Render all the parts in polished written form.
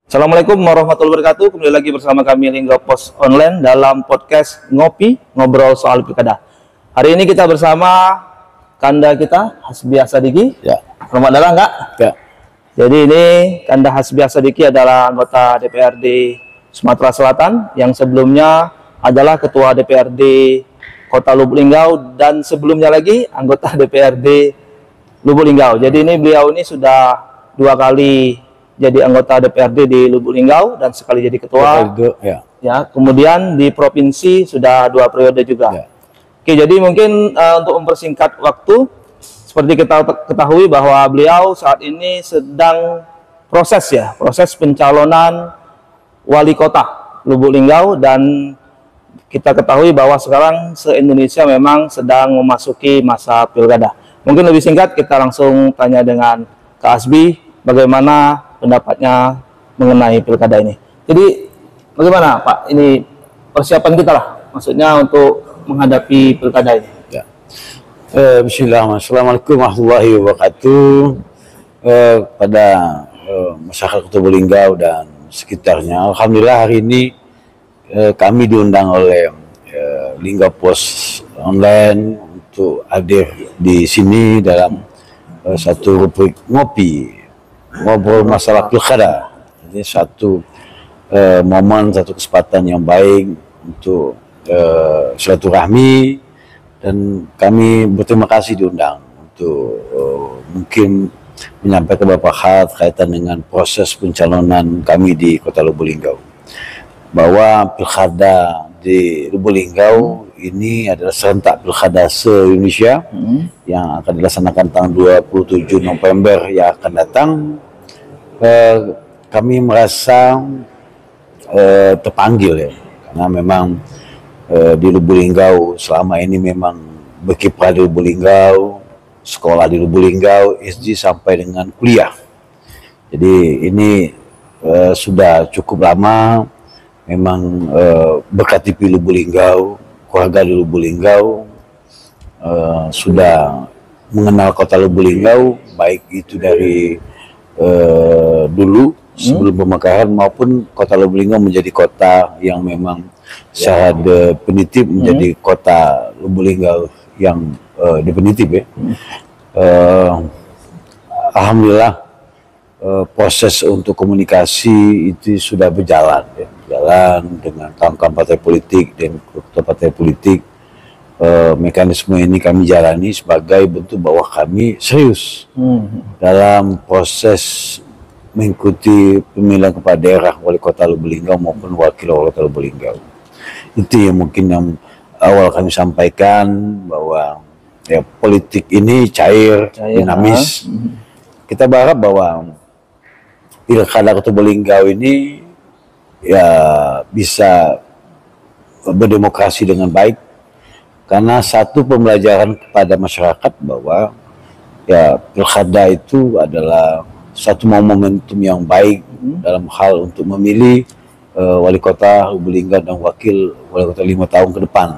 Assalamualaikum warahmatullahi wabarakatuh. Kembali lagi bersama kami Lingga Pos Online dalam podcast Ngopi Ngobrol Soal Pilkada. Hari ini kita bersama Kanda kita Hasbi Asadiki. Ya. Selamat datang, Kak. Ya. Jadi ini Kanda Hasbi Asadiki adalah anggota DPRD Sumatera Selatan yang sebelumnya adalah Ketua DPRD Kota Lubuk Linggau dan sebelumnya lagi anggota DPRD Lubuk Linggau. Jadi ini beliau ini sudah 2 kali jadi anggota DPRD di Lubuk Linggau dan sekali jadi ketua. Ya, kemudian di provinsi sudah 2 periode juga. Ya. Oke, jadi mungkin untuk mempersingkat waktu, seperti kita ketahui bahwa beliau saat ini sedang proses pencalonan wali kota Lubuk Linggau, dan kita ketahui bahwa sekarang se-Indonesia memang sedang memasuki masa pilkada. Mungkin lebih singkat kita langsung tanya dengan Kak Hasbi bagaimana pendapatnya mengenai pilkada ini. Jadi bagaimana Pak, ini persiapan kita lah, maksudnya untuk menghadapi pilkada ini. Ya. Bismillahirrahmanirrahim. Assalamualaikum warahmatullahi wabarakatuh. Pada masyarakat Kota Lubuk Linggau dan sekitarnya, alhamdulillah hari ini kami diundang oleh Lingga Pos Online untuk hadir di sini dalam satu rubrik ngopi ngobrol masalah pilkada. Ini satu momen, satu kesempatan yang baik untuk silaturahmi, dan kami berterima kasih diundang untuk mungkin menyampaikan beberapa hal kaitan dengan proses pencalonan kami di Kota Lubuk Linggau. Bahwa pilkada di Lubuk Linggau ini adalah serentak pilkada se-Indonesia yang akan dilaksanakan tanggal 27 November yang akan datang. Kami merasa terpanggil ya, karena memang di Lubuk Linggau selama ini memang berkiprah di Lubuk Linggau, sekolah di Lubuk Linggau, SD sampai dengan kuliah. Jadi ini sudah cukup lama memang berKTP Lubuk Linggau, keluarga di Lubuk Linggau, sudah mengenal Kota Lubuk Linggau, baik itu dari dulu sebelum pemekaran maupun Kota Lubuk Linggau menjadi kota yang memang secara definitif menjadi Kota Lubuk Linggau yang definitif ya. Alhamdulillah proses untuk komunikasi itu sudah berjalan ya. Berjalan dengan kawan-kawan partai politik dan ketua partai politik. Mekanisme ini kami jalani sebagai bentuk bahwa kami serius dalam proses mengikuti pemilihan kepala daerah wali kota Lubuk Linggau maupun wakil wali kota Lubuk Linggau. Itu yang mungkin yang awal kami sampaikan, bahwa ya, politik ini cair dinamis. Kita berharap bahwa pilkada Kota Lubuk Linggau ini ya bisa berdemokrasi dengan baik. Karena satu pembelajaran kepada masyarakat bahwa ya pilkada itu adalah satu momentum yang baik dalam hal untuk memilih wali kota Lubuk Linggau dan wakil wali kota 5 tahun ke depan.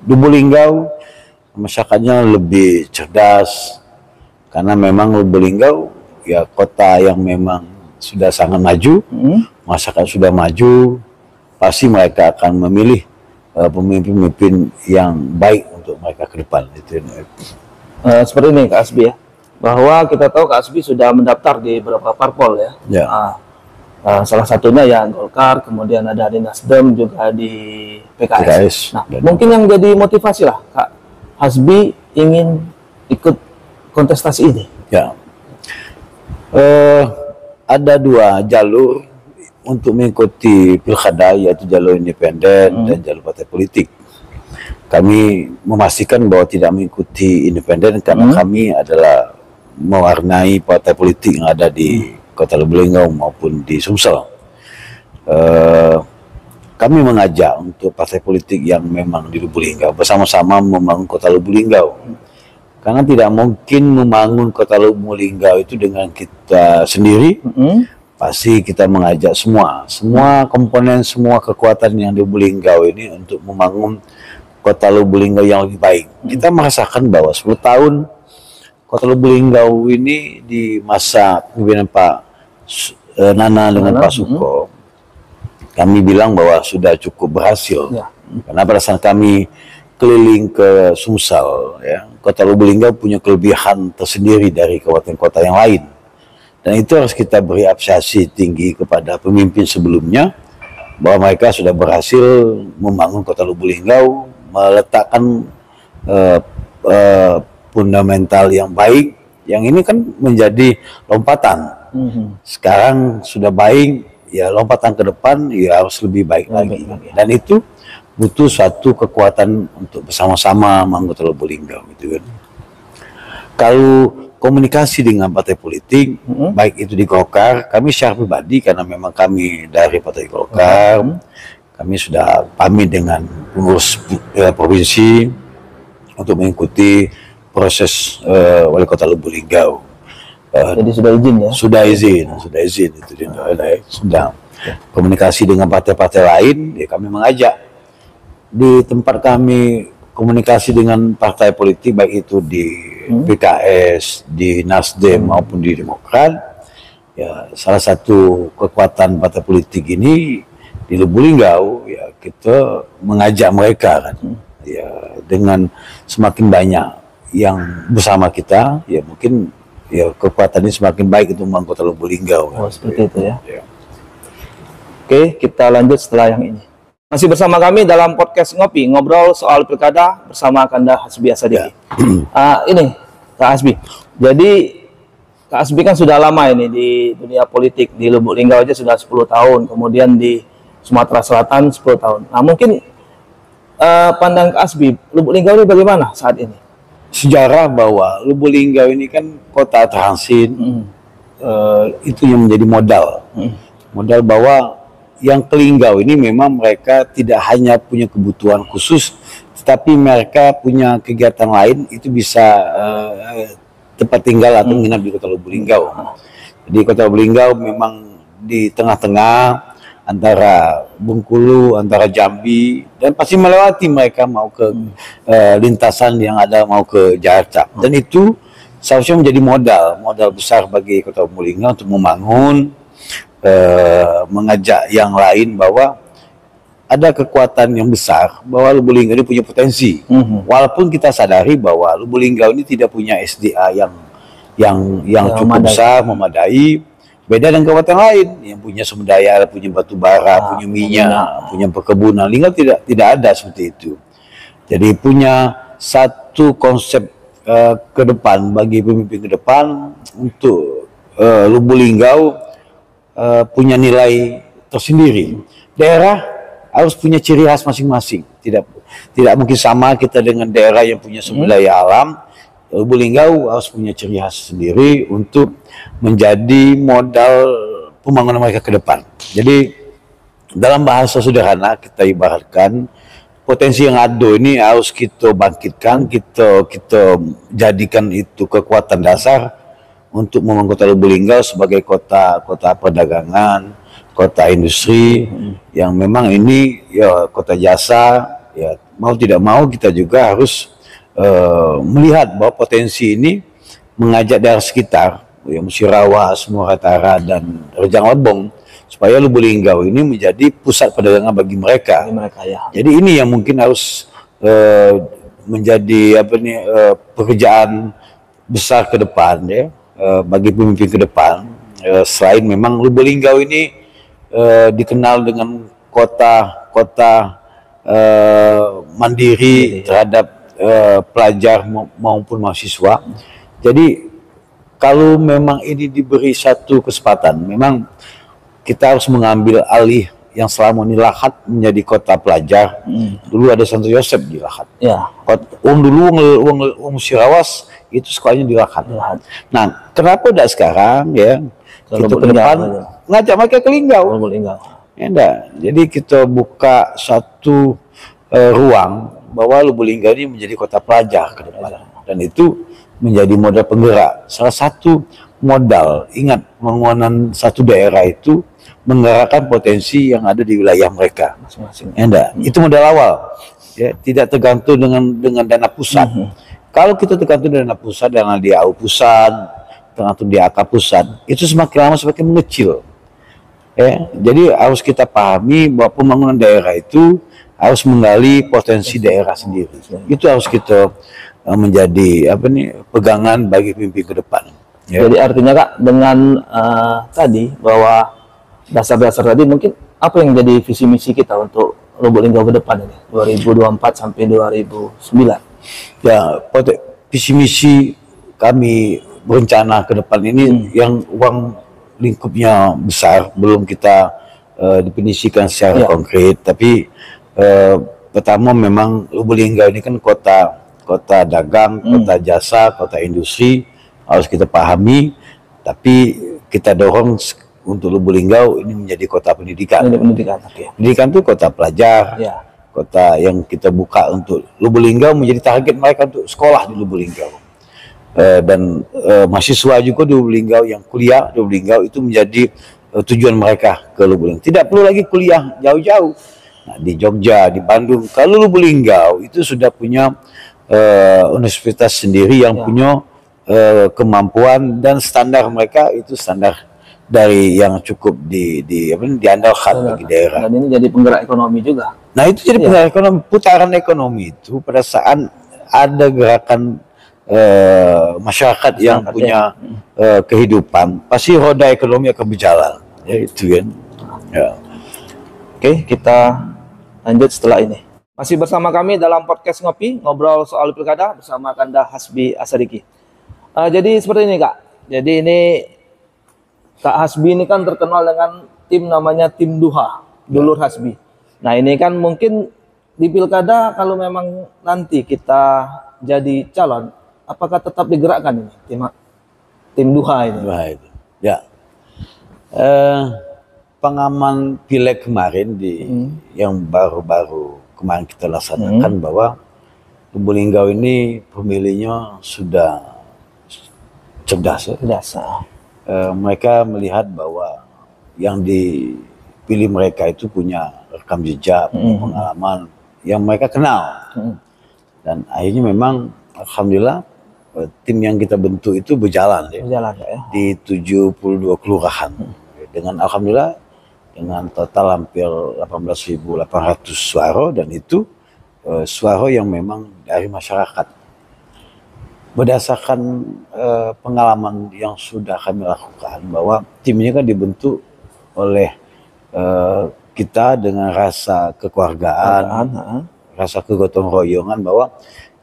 Lubuk Linggau masyarakatnya lebih cerdas karena memang Lubuk Linggau ya kota yang memang sudah sangat maju, masyarakat sudah maju, pasti mereka akan memilih pemimpin-pemimpin yang baik untuk mereka ke depan. Itu seperti ini Kak Hasbi ya, bahwa kita tahu Kak Hasbi sudah mendaftar di beberapa parpol ya. Salah satunya ya Golkar, kemudian ada di Nasdem, juga di PKS. Nah, mungkin yang jadi motivasi lah Kak Hasbi ingin ikut kontestasi ini. Ya. Ada 2 jalur untuk mengikuti pilkada, yaitu jalur independen dan jalur partai politik. Kami memastikan bahwa tidak mengikuti independen karena kami adalah mewarnai partai politik yang ada di Kota Lubuk Linggau maupun di Sumsel. Kami mengajak untuk partai politik yang memang di Lubuk Linggau bersama-sama membangun Kota Lubuk Linggau. Karena tidak mungkin membangun Kota Lubuk Linggau itu dengan kita sendiri. Pasti kita mengajak semua komponen, semua kekuatan yang di Lubuk Linggau ini untuk membangun Kota Lubuk Linggau yang lebih baik. Kita merasakan bahwa 10 tahun Kota Lubuk Linggau ini di masa kepemimpinan Pak Nana dengan Pak Suko, kami bilang bahwa sudah cukup berhasil. Ya. Karena pada saat kami keliling ke Sumsel, ya, Kota Lubuk Linggau punya kelebihan tersendiri dari kabupaten kota yang lain. Dan itu harus kita beri apresiasi tinggi kepada pemimpin sebelumnya, bahwa mereka sudah berhasil membangun Kota Lubuk Linggau, meletakkan fundamental yang baik, yang ini kan menjadi lompatan. Sekarang sudah baik, ya lompatan ke depan ya harus lebih baik lagi. Dan itu butuh suatu kekuatan untuk bersama-sama menganggota Lubuk Linggau, gitu kan. Kalau komunikasi dengan partai politik, baik itu di Golkar, kami secara pribadi karena memang kami dari partai Golkar, kami sudah pamit dengan pengurus provinsi untuk mengikuti proses wali kota Lubuk Linggau. Jadi sudah izin ya? Sudah izin itu sudah. Komunikasi dengan partai-partai lain, ya kami mengajak di tempat kami komunikasi dengan partai politik, baik itu di PKS, di Nasdem maupun di Demokrat. Ya, salah satu kekuatan partai politik ini di Lubuk Linggau, ya kita mengajak mereka kan, ya dengan semakin banyak yang bersama kita, ya mungkin ya kekuatan ini semakin baik untuk membangun Kota Lubuk Linggau. Oh, seperti itu ya. Oke, kita lanjut setelah yang ini. Masih bersama kami dalam podcast Ngopi, ngobrol soal pilkada bersama Kanda Hasbi Asadiqi. Ini Kak Hasbi. Jadi Kak Hasbi kan sudah lama ini di dunia politik. Di Lubuk Linggau aja sudah 10 tahun, kemudian di Sumatera Selatan 10 tahun. Nah, mungkin pandangan Kak Hasbi, Lubuk Linggau ini bagaimana saat ini? Sejarah bahwa Lubuk Linggau ini kan kota transit, itu yang menjadi modal. Modal bahwa yang ke Linggau ini memang mereka tidak hanya punya kebutuhan khusus, tetapi mereka punya kegiatan lain, itu bisa tempat tinggal atau menginap di Kota Lubuk Linggau. Jadi Kota Lubuk Linggau memang di tengah-tengah antara Bengkulu, antara Jambi, dan pasti melewati mereka mau ke lintasan yang ada mau ke Jakarta. Dan itu seharusnya menjadi modal besar bagi Kota Lubuk Linggau untuk membangun, mengajak yang lain bahwa ada kekuatan yang besar, bahwa Lubuk Linggau ini punya potensi. Walaupun kita sadari bahwa Lubuk Linggau ini tidak punya SDA yang cukup besar, memadai. Beda dengan kabupaten lain yang punya sumber daya, punya batu bara, punya minyak, punya perkebunan. Linggau tidak ada seperti itu. Jadi punya satu konsep ke depan bagi pemimpin ke depan untuk Lubuk Linggau punya nilai tersendiri. Daerah harus punya ciri khas masing-masing. Tidak mungkin sama kita dengan daerah yang punya sumber daya alam. Lubuk Linggau harus punya ciri khas sendiri untuk menjadi modal pembangunan mereka ke depan. Jadi dalam bahasa sederhana kita ibaratkan potensi yang ada ini harus kita bangkitkan, kita jadikan itu kekuatan dasar untuk membangun Kota Lubuk Linggau sebagai kota perdagangan, kota industri yang memang ini ya kota jasa. Ya mau tidak mau kita juga harus melihat bahwa potensi ini mengajak daerah sekitar, ya Musirawas, Muratara, dan Rejang Lebong, supaya Lubuk Linggau ini menjadi pusat perdagangan bagi mereka. Ya. Jadi ini yang mungkin harus menjadi pekerjaan besar ke depan ya, bagi pemimpin ke depan. Selain memang Lubuk Linggau ini dikenal dengan kota mandiri terhadap pelajar maupun mahasiswa. Jadi kalau memang ini diberi satu kesempatan, memang kita harus mengambil alih yang selama ini Lahat menjadi kota pelajar. Dulu ada Santo Yosep di Lahat. Ya. Uang Musirawas itu sekolahnya di Lahat. Nah, kenapa tidak sekarang ya kita ke depan ngajak mereka ke Linggau? Ya enggak. Jadi kita buka satu ruang bahwa Lubuk Linggau ini menjadi kota pelajar ke depan, dan itu menjadi modal penggerak. Salah satu modal, ingat, pembangunan satu daerah itu menggerakkan potensi yang ada di wilayah mereka masing-masing. Ya, itu modal awal. Ya, tidak tergantung dengan dana pusat. Kalau kita tergantung dana pusat, dana DAU pusat, tergantung di AK pusat, itu semakin lama semakin mengecil. Ya, jadi harus kita pahami bahwa pembangunan daerah itu harus menggali potensi daerah sendiri. Itu harus kita menjadi pegangan bagi pemimpin ke depan. Ya. Jadi artinya Kak, dengan tadi bahwa dasar-dasar tadi, mungkin apa yang jadi visi misi kita untuk Lubuk Linggau ke depan ini 2024 sampai 2009? Ya, visi misi kami berencana ke depan ini yang uang lingkupnya besar, belum kita definisikan secara konkret, tapi pertama memang Lubuk Linggau ini kan kota dagang, kota jasa, kota industri, harus kita pahami, tapi kita dorong untuk Lubuk Linggau ini menjadi kota pendidikan. Pendidikan itu kota pelajar, kota yang kita buka untuk Lubuk Linggau, menjadi target mereka untuk sekolah di Lubuk Linggau. Dan mahasiswa juga di Lubuk Linggau yang kuliah di Lubuk Linggau itu menjadi tujuan mereka ke Lubuk Linggau. Tidak perlu lagi kuliah jauh-jauh. Nah, di Jogja, di Bandung, kalau Lubuk Linggau itu sudah punya universitas sendiri yang punya kemampuan dan standar mereka itu standar dari yang cukup diandalkan bagi daerah. Dan ini jadi penggerak ekonomi juga. Nah, itu jadi penggerak ekonomi, putaran ekonomi itu pada saat ada gerakan masyarakat yang punya kehidupan, pasti roda ekonomi akan berjalan. Ya, itu kan. Ya. Oke, kita lanjut setelah ini. Masih bersama kami dalam podcast Ngopi, ngobrol soal pilkada bersama Kanda Hasbi Asadiki. Jadi seperti ini Kak. Jadi ini Kak Hasbi ini kan terkenal dengan tim namanya tim Duha, Dulur Hasbi. Nah ini kan mungkin di pilkada kalau memang nanti kita jadi calon, apakah tetap digerakkan ini tim Duha ini? Duha itu. Ya. Pengaman pileg kemarin yang baru-baru kemarin kita laksanakan bahwa Lubuk Linggau ini pemilihnya sudah cerdas. Mereka melihat bahwa yang dipilih mereka itu punya rekam jejak, pengalaman yang mereka kenal. Dan akhirnya memang alhamdulillah tim yang kita bentuk itu berjalan ya. Di 72 kelurahan. Dengan alhamdulillah dengan total hampir 18.800 suara, dan itu suara yang memang dari masyarakat. Berdasarkan pengalaman yang sudah kami lakukan, bahwa tim ini kan dibentuk oleh kita dengan rasa kekeluargaan, rasa kegotong royongan, bahwa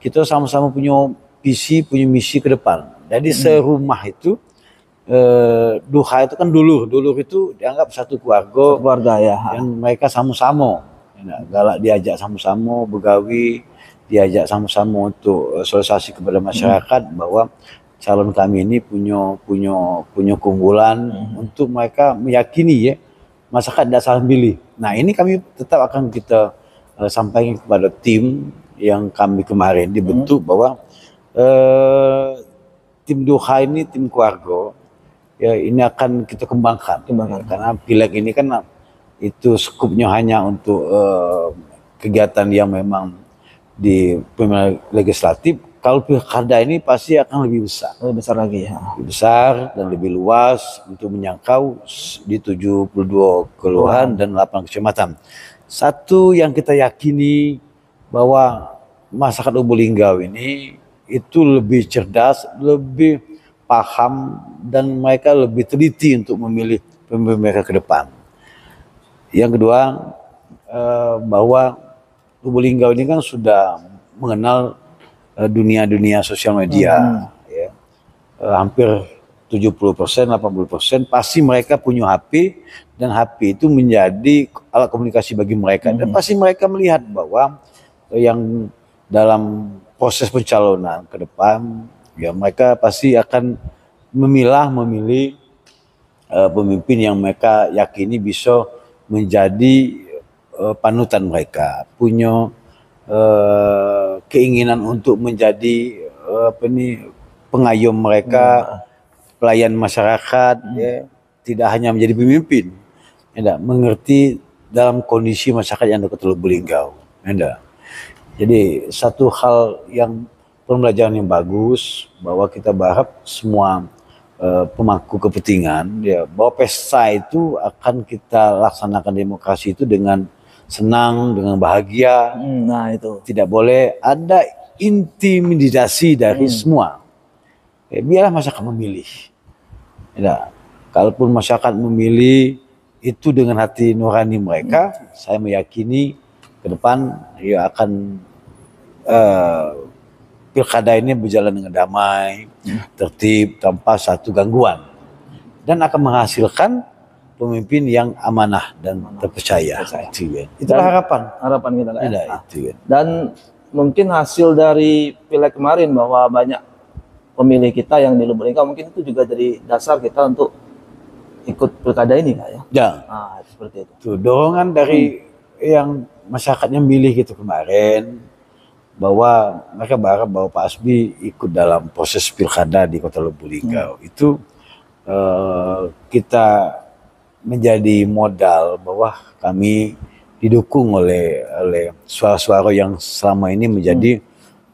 kita sama-sama punya visi, punya misi ke depan. Jadi serumah itu Duha itu kan dulur itu dianggap satu keluarga ya. Dan mereka sama-sama galak diajak sama-sama begawi, diajak sama-sama untuk sosialisasi kepada masyarakat bahwa calon kami ini punya keunggulan untuk mereka meyakini ya masyarakat tidak salah pilih. Nah ini kami tetap akan kita sampaikan kepada tim yang kami kemarin dibentuk bahwa tim Duha ini tim keluarga. Ya ini akan kita kembangkan. Karena pileg ini kan itu skupnya hanya untuk kegiatan yang memang di pemilihan legislatif. Kalau pilkada ini pasti akan lebih besar. Lebih besar lagi ya. Lebih besar dan lebih luas untuk menyangkau di 72 kelurahan dan 8 kecamatan. Satu yang kita yakini bahwa masyarakat Lubuk Linggau ini itu lebih cerdas, lebih paham, dan mereka lebih teliti untuk memilih pemimpin mereka ke depan. Yang kedua, bahwa Lubuk Linggau ini kan sudah mengenal dunia sosial media. Ya. Hampir 70%, 80% pasti mereka punya HP, dan HP itu menjadi alat komunikasi bagi mereka. Dan pasti mereka melihat bahwa yang dalam proses pencalonan ke depan, ya mereka pasti akan memilih pemimpin yang mereka yakini bisa menjadi panutan mereka, punya keinginan untuk menjadi pengayom mereka, pelayan masyarakat, ya, tidak hanya menjadi pemimpin, ya, mengerti dalam kondisi masyarakat yang dekat Lubuk Linggau. Ya, jadi satu hal yang pembelajaran yang bagus, bahwa kita berharap semua pemangku kepentingan ya, bahwa pesta itu akan kita laksanakan demokrasi itu dengan senang, dengan bahagia. Nah itu. Tidak boleh ada intimidasi dari semua. Ya, biarlah masyarakat memilih. Ya, kalaupun masyarakat memilih itu dengan hati nurani mereka, saya meyakini ke depan ya akan pilkada ini berjalan dengan damai, tertib, tanpa satu gangguan, dan akan menghasilkan pemimpin yang amanah dan terpercaya. Itulah harapan kita lah. Ya. Itu. Dan mungkin hasil dari pileg kemarin bahwa banyak pemilih kita yang di Lubuk Linggau, mungkin itu juga jadi dasar kita untuk ikut pilkada ini Kak ya. Ya. Nah, seperti itu. Tuh, dorongan dari yang masyarakatnya milih gitu kemarin, bahwa mereka berharap bahwa Pak Hasbi ikut dalam proses pilkada di Kota Lubuk Linggau. Itu kita menjadi modal bahwa kami didukung oleh suara-suara yang selama ini menjadi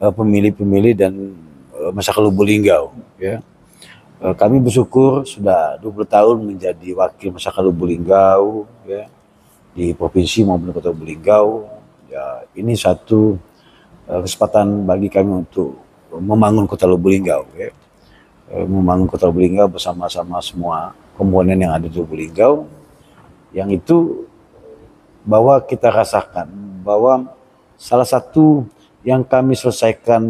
pemilih-pemilih dan masyarakat Lubuk Linggau. Ya. Kami bersyukur sudah 20 tahun menjadi wakil masyarakat Lubuk Linggau ya, di provinsi maupun Kota Lubuk Linggau. Ya, ini satu kesempatan bagi kami untuk membangun Kota Lubuk Linggau, ya. Membangun Kota Lubuk Linggau bersama-sama semua komponen yang ada di Lubuk Linggau, yang itu bahwa kita rasakan bahwa salah satu yang kami selesaikan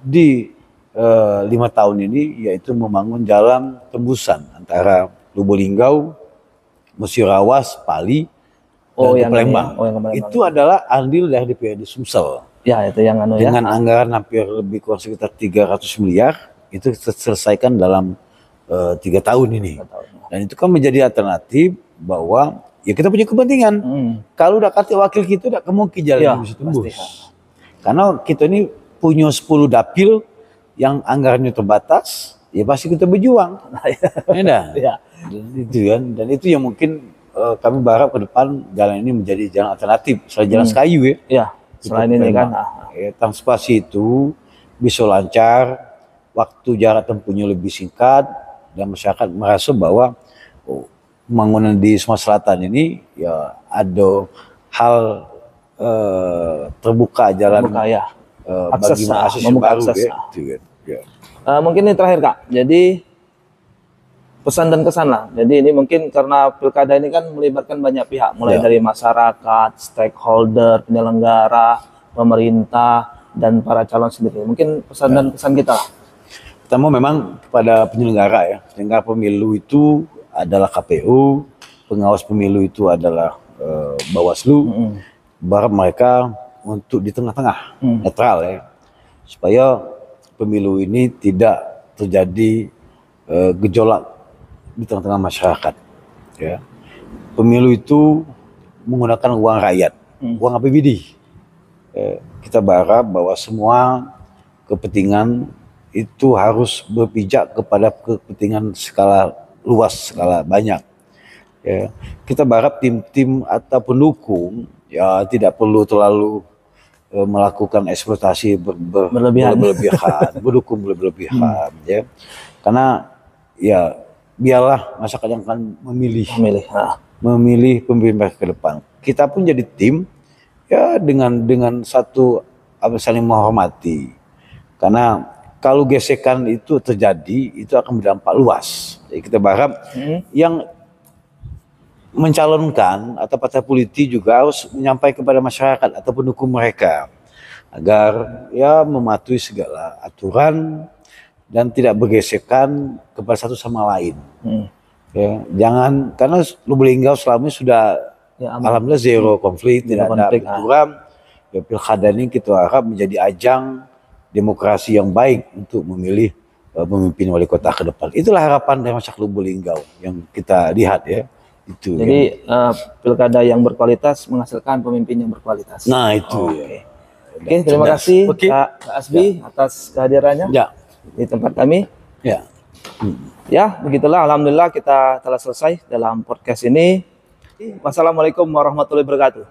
di 5 tahun ini yaitu membangun jalan tembusan antara Lubuk Linggau, Musirawas, Pali, dan Palembang. Itu adalah andil dari DPRD Sumsel. Ya, itu yang dengan anggaran hampir lebih kurang sekitar 300 miliar itu terselesaikan dalam 3 tahun ini. Dan itu kan menjadi alternatif bahwa ya kita punya kepentingan. Kalau udah kata wakil kita udah kemungkinan jalan bisa tembus. Karena kita ini punya 10 dapil yang anggarannya terbatas, ya pasti kita berjuang. Ya. Itu kan, dan itu yang mungkin kami berharap ke depan jalan ini menjadi jalan alternatif selain jalan Sekayu ya. Ya. Selain ini kan transportasi itu bisa lancar, waktu jarak tempuhnya lebih singkat, dan masyarakat merasa bahwa pembangunan di Sumatera Selatan ini ya ada hal terbuka jalan akses baru akses. Ya. Mungkin ini terakhir Kak, jadi pesan dan kesan lah. Jadi ini mungkin karena pilkada ini kan melibatkan banyak pihak, mulai dari masyarakat, stakeholder, penyelenggara, pemerintah, dan para calon sendiri. Mungkin pesan dan kesan kita lah. Pertama memang kepada penyelenggara ya, penyelenggara pemilu itu adalah KPU, pengawas pemilu itu adalah Bawaslu. Berharap mereka untuk di tengah-tengah, netral ya, supaya pemilu ini tidak terjadi gejolak di tengah-tengah masyarakat. Ya. Pemilu itu menggunakan uang rakyat, uang APBD. Kita berharap bahwa semua kepentingan itu harus berpijak kepada kepentingan skala luas, skala banyak. Ya. Kita berharap tim-tim atau pendukung ya tidak perlu terlalu melakukan eksploitasi berlebihan, mendukung berlebihan, ya. Karena ya biarlah masyarakat yang akan memilih pemimpin ke depan. Kita pun jadi tim ya dengan satu saling menghormati. Karena kalau gesekan itu terjadi itu akan berdampak luas. Jadi kita berharap yang mencalonkan atau partai politik juga harus menyampaikan kepada masyarakat atau pendukung mereka agar ya mematuhi segala aturan dan tidak bergesekan kepada satu sama lain. Ya, jangan, karena Lubuk Linggau selama ini sudah alhamdulillah zero konflik, tidak ada benturan. Ya, pilkada ini kita harap menjadi ajang demokrasi yang baik untuk memilih pemimpin wali kota ke depan. Itulah harapan dari masyarakat Lubuk Linggau yang kita lihat ya. Itu. Jadi pilkada yang berkualitas menghasilkan pemimpin yang berkualitas. Nah itu. Oke, terima kasih Kak Hasbi atas kehadirannya di tempat kami. Ya, begitulah. Alhamdulillah kita telah selesai dalam podcast ini. Wassalamualaikum warahmatullahi wabarakatuh.